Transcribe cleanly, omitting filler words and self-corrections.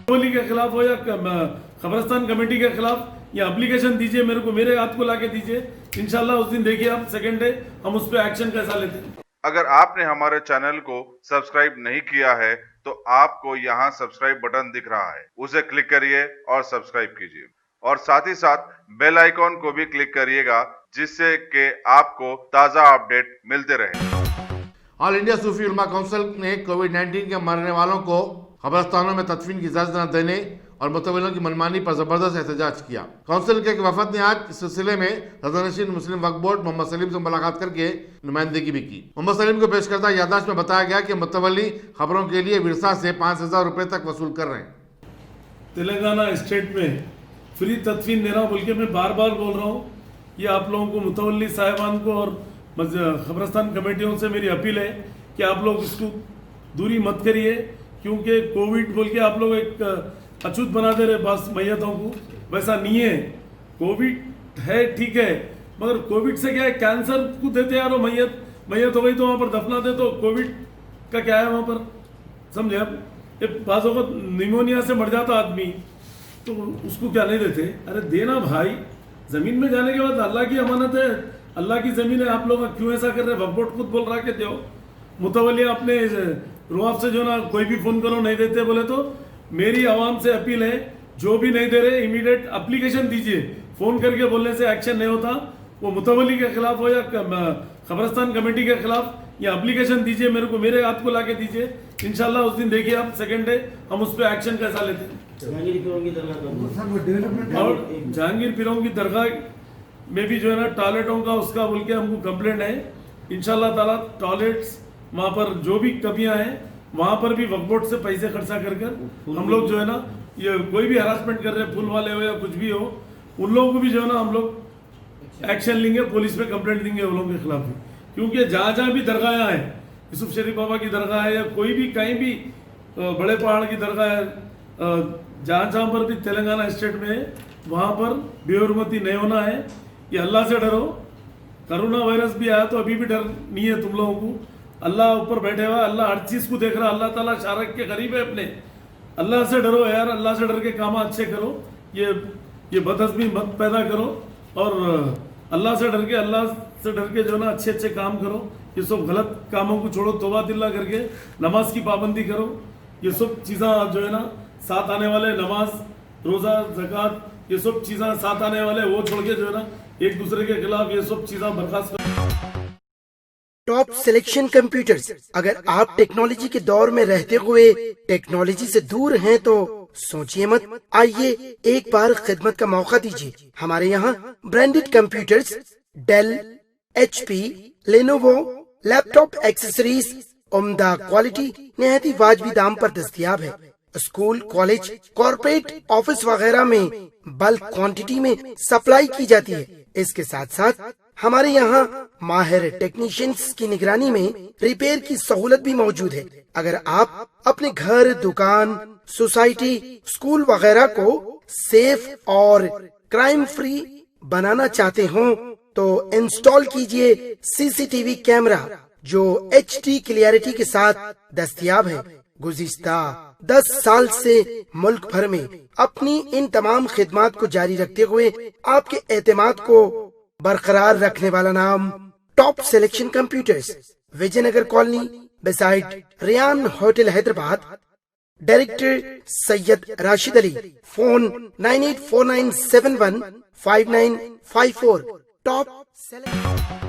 متولی کے خلاف ہو یا قبرستان کمیٹی کے خلاف یا اپلیکیشن دیجئے میرے کو، میرے ہاتھ کو لا کے دیجئے، انشاءاللہ اس دن دیکھیے آپ سیکنڈ ڈے ہم اس پہ ایکشن کیسا لیتے ہیں۔ اگر آپ نے ہمارے چینل کو سبسکرائب نہیں کیا ہے تو آپ کو یہاں سبسکرائب بٹن دکھ رہا ہے، اسے کلک کریے اور سبسکرائب کیجیے، اور ساتھ ہی ساتھ بیل آئیکن کو بھی کلک کریے گا، جس سے کہ آپ کو تازہ اپڈیٹ ملتے رہے۔ آل انڈیا صوفی علماء کونسل نے کووڈ-19 کے مرنے والوں کو قبرستانوں میں تدفین کی اجازت نہ دینے اور متولیوں کی منمانی پر زبردست احتجاج کیا۔ کونسل کے ایک وفد نے آج اس سلسلے میں صدرنشین مسلم وقف بورڈ محمد سلیم سے ملاقات کر کے نمائندگی بھی کی۔ محمد سلیم کو پیش کردہ یادداشت میں بتایا گیا کہ متولی خبروں کے لیے ورثہ سے 5,000 روپے تک وصول کر رہے ہیں۔ تلنگانہ اسٹیٹ میں فری تدفین دینا بول کے میں بار بار بول رہا ہوں، یہ آپ لوگوں کو متولی صاحبان کو اور قبرستان کمیٹیوں سے میری اپیل ہے کہ آپ لوگ اس کو دوری مت کریے، کیونکہ کووڈ بول کے آپ لوگ ایک اچھوت بنا دے رہے بس میتوں کو، ویسا نہیں ہے۔ کووڈ ہے ٹھیک ہے، مگر کووڈ سے کیا ہے، کینسر کو دیتے یارو، میت ہو گئی تو وہاں پر دفنا دے، تو کووڈ کا کیا ہے وہاں پر، سمجھے آپ؟ بعض اوقات نیمونیا سے مر جاتا آدمی تو اس کو کیا نہیں دیتے؟ ارے دینا بھائی، زمین میں جانے کے بعد اللہ کی امانت ہے، اللہ کی زمین ہے، آپ لوگ کیوں ایسا کر رہے ہیں؟ وقف بورڈ خود بول رہا کہ دیو، متولیہ اپنے رواب سے جو نا کوئی بھی فون کرو نہیں دیتے بولے، تو میری عوام سے اپیل ہے جو بھی نہیں دے رہے امیڈیٹ اپلیکیشن دیجئے، فون کر کے بولنے سے ایکشن نہیں ہوتا، وہ متولی کے خلاف ہو یا قبرستان کمیٹی کے خلاف یا اپلیکیشن دیجئے میرے کو، میرے ہاتھ کو لا کے دیجئے، انشاءاللہ اس دن دیکھیے آپ سیکنڈ ڈے ہم اس پہ ایکشن کیسا لیتے ہیں۔ اور جہانگیر پیروں کی درگاہ میں بھی جو ہے نا ٹوائلٹوں کا اس کا بول کے ہم کو کمپلینٹ ہے، انشاءاللہ تعالیٰ ٹوائلٹس وہاں پر جو بھی کمیاں ہیں وہاں پر بھی وقف بورڈ سے پیسے خرچہ کر ہم لوگ جو ہے نا، یہ کوئی بھی ہراسمنٹ کر رہے ہیں، پھول والے ہو یا کچھ بھی ہو، ان لوگوں کو بھی جو ہے نا ہم لوگ ایکشن لیں گے، پولیس پہ کمپلینٹ دیں گے ان لوگوں کے خلاف بھی، کیونکہ جہاں جہاں بھی درگاہیں ہیں، یوسف شریف بابا کی درگاہ ہے یا کوئی بھی کہیں بھی بڑے پہاڑ کی درگاہ ہے، جہاں جہاں پر بھی تلنگانہ اسٹیٹ میں ہے وہاں پر بے حرمتی نہیں ہونا ہے۔ یہ اللہ سے ڈرو، کرونا وائرس بھی آیا تو ابھی بھی ڈر نہیں ہے تم لوگوں کو، اللہ اوپر بیٹھے ہوا ہے، اللہ ہر چیز کو دیکھ رہا ہے، اللہ تعالیٰ شارک کے قریب ہے اپنے، اللہ سے ڈرو یار، اللہ سے ڈر کے کام اچھے کرو، یہ بدعزمی مت پیدا کرو، اور اللہ سے ڈر کے جو نا اچھے اچھے کام کرو، یہ سب غلط کاموں کو چھوڑو، توبہ اللہ کر کے نماز کی پابندی کرو، یہ سب چیزاں جو ہے نا ساتھ آنے والے، نماز روزہ زکوٰۃ، یہ سب چیزاں ساتھ آنے والے وہ چھوڑ کے جو ہے نا ایک دوسرے کے خلاف یہ سب چیزاں برخاست کرو۔ ٹاپ سلیکشن کمپیوٹرز، اگر آپ ٹیکنالوجی کے دور میں رہتے ہوئے ٹیکنالوجی سے دور ہیں تو سوچئے مت، آئیے ایک بار خدمت کا موقع دیجیے۔ ہمارے یہاں branded computers, Dell, H P, Lenovo, laptop accessories عمدہ کوالٹی نہایت واجبی دام پر دستیاب ہے۔ اسکول، کالج، کارپوریٹ آفس وغیرہ میں بلک کوانٹٹی میں سپلائی کی جاتی ہے۔ اس کے ساتھ ساتھ ہمارے یہاں ماہر ٹیکنیشینز کی نگرانی میں ریپیئر کی سہولت بھی موجود ہے۔ اگر آپ اپنے گھر، دکان، سوسائٹی، اسکول وغیرہ کو سیف اور کرائم فری بنانا چاہتے ہوں تو انسٹال کیجئے سی سی ٹی وی کیمرہ جو ایچ ڈی کلیئرٹی کے ساتھ دستیاب ہے۔ گزشتہ 10 سال سے ملک بھر میں اپنی ان تمام خدمات کو جاری رکھتے ہوئے آپ کے اعتماد کو برقرار رکھنے والا نام top selection computers, Vijay Nagar colony beside Ryan hotel Hyderabad, director Syed Rashid Ali, phone 9849715954۔ Top selection